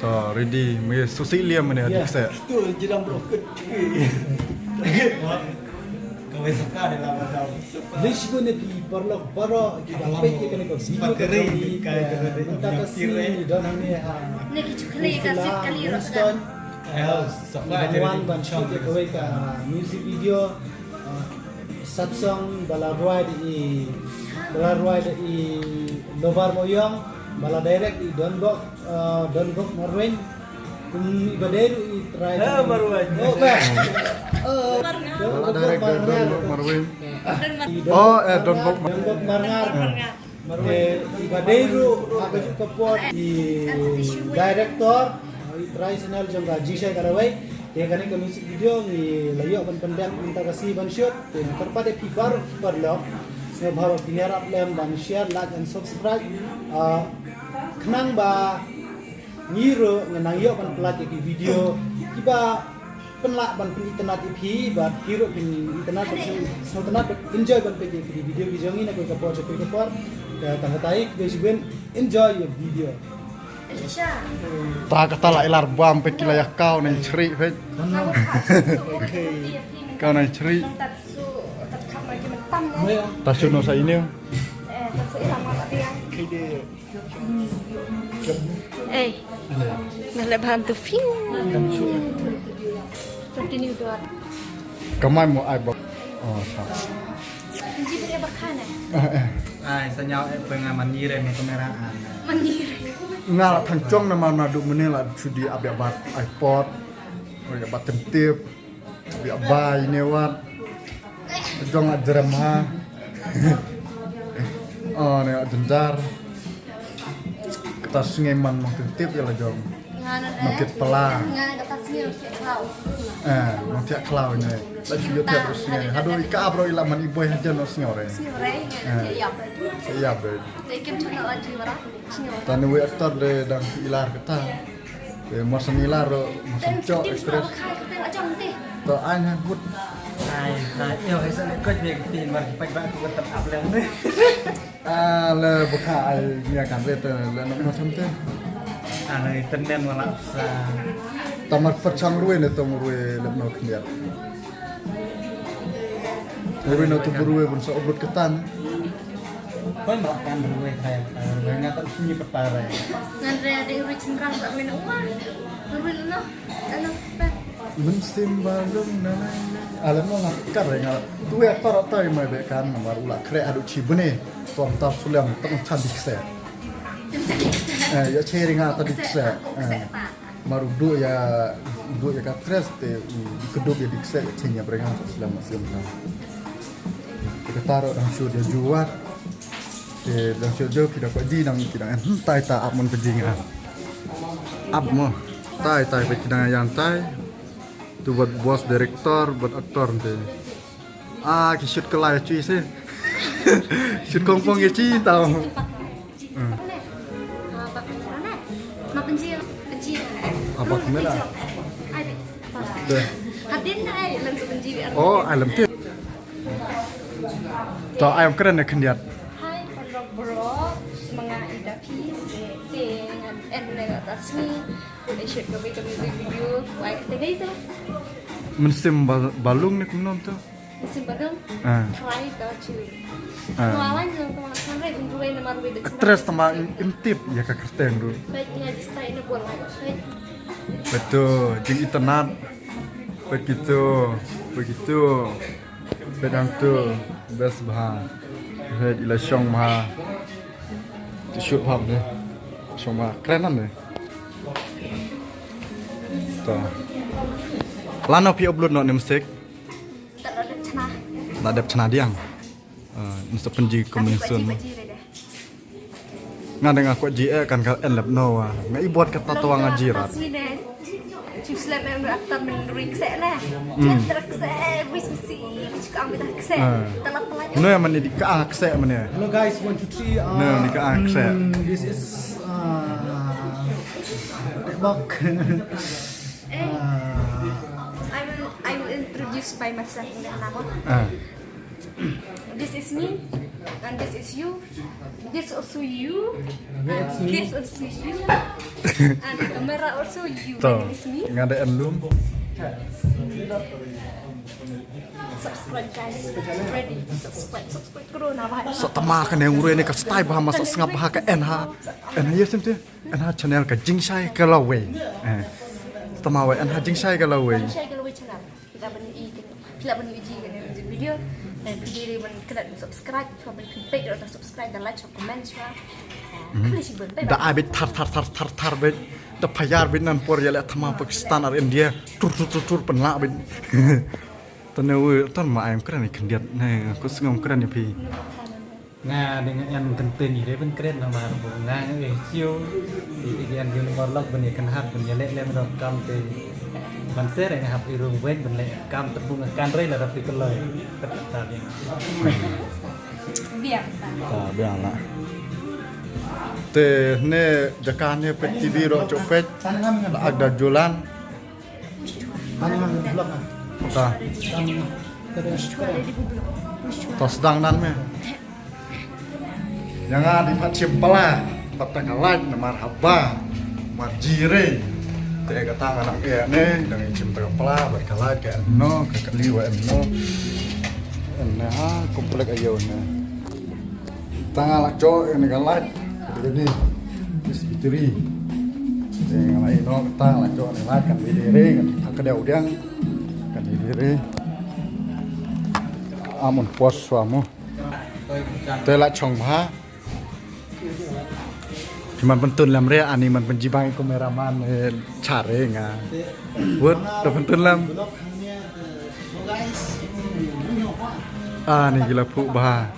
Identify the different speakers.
Speaker 1: Tuh, ready. Mereka susik liam mana adik saya.
Speaker 2: Itu jedang broket. Kau suka dalam macam. Lisgo ne pi perlu baru kita apa kita ni kau video kering kayak kita kasih dan ini
Speaker 3: Nek kali kasih kali
Speaker 2: Winston Bangwan Banshot ya kau ka music video satsang balaruai di Lovar Moyong bala direct di Donbok Marwen ibaderu i try Marwen
Speaker 1: Bala direct dari Donbok Marwen. Donbok
Speaker 2: Marngar ibaderu aga juga pot di director i try channel jangka jisha karawai ya kan ke music video ni layo ban pendek minta kasih ban shoot terpada pibar perlo saya bawa pinara plan ban share like and subscribe kenang ba ngiro ngenang yo ban pelatih video kiba penlak ban internet IP ba kiro pin internet so internet enjoy ban pegi video jangi na ko kapor ya tanggatai besben enjoy your video
Speaker 1: Tak kata lah ilar bam pek kilayah kau nih ceri pek. Kau nih ceri. Tasu no sa ini.
Speaker 3: Ngelebhan tu fiu. Seperti ni tu.
Speaker 1: Kamai mau ai bok. Oh, sah.
Speaker 3: Kunci dia berkan
Speaker 2: senyal pengaman nyire me kameraan.
Speaker 3: Mandiri.
Speaker 1: Ngal tangcong nama nadu menela sudi abia bat iPod. Abia bat tentip. Abia bai newat. Jong ajaram ha. Oh, ne ajenjar. Kita sungai man mau tentip ya lah jong. Makit pelang.
Speaker 3: Ngana tasir kau.
Speaker 1: Mau tiak kelau ni. Lagi yo tiak terus ni. Hado ika bro ilaman iboy haja no singore.
Speaker 3: Siore ya.
Speaker 1: Iya ber.
Speaker 3: Tekem channel aja marah.
Speaker 1: Tani we aktor le dang ilar kita. Mosan ilar mosan cok ekspres. To an ha gut.
Speaker 2: Yo isa ne kot me tin mar pag ku tetap up lang ni.
Speaker 1: Le buka ai nya kan le le no mosan te.
Speaker 2: Ana tenden wala sa.
Speaker 1: Tamar percang ruwe ne tong ruwe le no khniat. Ruwe no tu ruwe bun so obut ketan.
Speaker 2: Kau makan berwe kayak banyak tak sunyi pertara.
Speaker 3: Ngandre ada uri cengkrang tak minum uang. Berwin no.
Speaker 1: Musim balung nanai. Alam no ngakar ya. Tu ya tar tar mai be kan nomor ula kre adu cibune. Tuam tar sulam tong candik se. Ya sharing ata dik se. Maru du ya katres te kedua ya dik se cinya berengan sulam musim ta. Kita taruh dan show dia jual. Dan show kita kau di nang kita entai ta apun pejingan. Ap mo. Tai pejingan yang tai. Tu buat bos direktor, buat aktor nanti. Ki shoot kelai cuy sih. Shoot kompong ya cuy tau. Apa kamera?
Speaker 3: Hadin ai langsung benci.
Speaker 1: Oh, alam tu. Tau ayam keren ya kendiat.
Speaker 3: Hai bro, mga idapi dengan dengan atas ni. Shoot kami video, why kita guys
Speaker 1: Musim balung ni kumnon tu.
Speaker 3: Musim balung. Try to. Mawan jeng teman-teman lagi kumpulan nama ruwe dekat.
Speaker 1: Stres sama intip ya kak kerteng dulu.
Speaker 3: Baiknya di stay ini buat lagi.
Speaker 1: Betul, jeng internet. Begitu. Bedang tu best bah. Red ila syong mah. Shoot pam deh. Syong mah kerenan deh. Tuh. Lano pi upload no musik.
Speaker 3: Tak ada cenah.
Speaker 1: Tak ada cenah diang. Mesti penji komunisun. Ngadeng aku JE kan kal en lab no. Ngai buat kata tuang ajirat.
Speaker 3: Cuslet yang aktor menrik saya lah. Terus saya bismisi juga ambil akse. Telat pelajak.
Speaker 1: No yang mani di ka akse mani.
Speaker 2: Hello guys, 1 2 3.
Speaker 1: No ni ka akse.
Speaker 2: This is book.
Speaker 3: I will introduce by myself dengan nama. This is me, and this is you. This also you, and this also you, and the camera also you.
Speaker 1: Tuh,
Speaker 3: And this is me.
Speaker 1: nggak ada enlum.
Speaker 3: Subscribe guys, ready? Subscribe kru nama.
Speaker 1: Setama kan yang urus ini ke style bah masuk sengap bah ke NH ya sih NH channel ke Jingsai ke Lawe. Setama we NH Jingsai ke Lawe.
Speaker 3: Share kalau channel kita beri uji kan video dan video ini kena subscribe, coba beri like atau subscribe dan like, comment share. Klik sih beri.
Speaker 1: Da abit tar bet da payar bet nan por ya le thama Pakistan ar India tur penla bet. Tanewe tan ma ayam keren ikan diat nah aku sengam keren ya pi.
Speaker 2: Nga dengan yang kenten ini pun keren nama nga siu di yang di nomor log benda kan hat benda lek menurut kam te konser yang hap irung wen benda kam terbunga kan rey lah tapi kalau tadi
Speaker 3: Biar.
Speaker 1: Biar lah. Te ne jakan ne pet TV ro copet ada jualan.
Speaker 2: blog
Speaker 1: Ta
Speaker 3: Ada di bubuk.
Speaker 1: tos dang nan me. Yang di Pacim pala patang lain namar haba marjire. Te kata anak ya ne dengan cim tengah pala berkalat ke no ke kaliwa no. Nah komplek ayo ne. Tanggal lah cok yang galat. Jadi bisbiteri. Yang lain no tanggal lah cok yang lain kan bidiri kan kedai udang kan bidiri. Amun puas suamu. Tela chong ha. Cuman pentun lam rea ani man penjibang kameraman care nga. Wot da pentun lam. Ah ni gila pu bah.